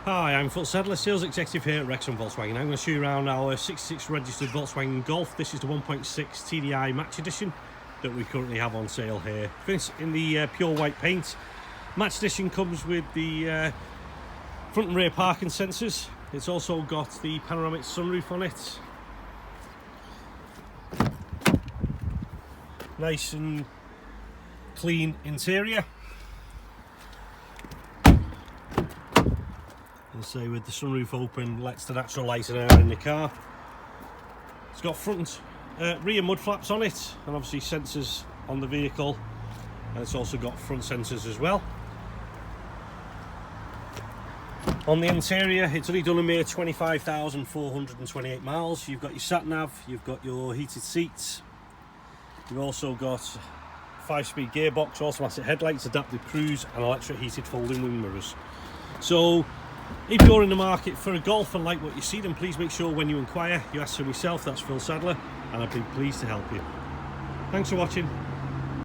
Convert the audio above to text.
Hi, I'm Phil Sadler, Sales Executive here at Wrexham Volkswagen. I'm going to show you around our 66 registered Volkswagen Golf. This is the 1.6 TDI Match Edition that we currently have on sale here. Finished in the pure white paint. Match Edition comes with the front and rear parking sensors. It's also got the panoramic sunroof on it. Nice and clean interior. And say with the sunroof open, lets the natural light and air in the car. It's got front rear mud flaps on it, and obviously sensors on the vehicle, and it's also got front sensors as well. On the interior, it's only done a mere 25,428 miles. You've got your sat nav, you've got your heated seats, you've also got 5-speed gearbox, automatic headlights, adaptive cruise, and electric heated folding wing mirrors. So if you're in the market for a Golf and like what you see, then please make sure when you inquire you ask for myself, that's Phil Sadler, and I'd be pleased to help you. Thanks for watching.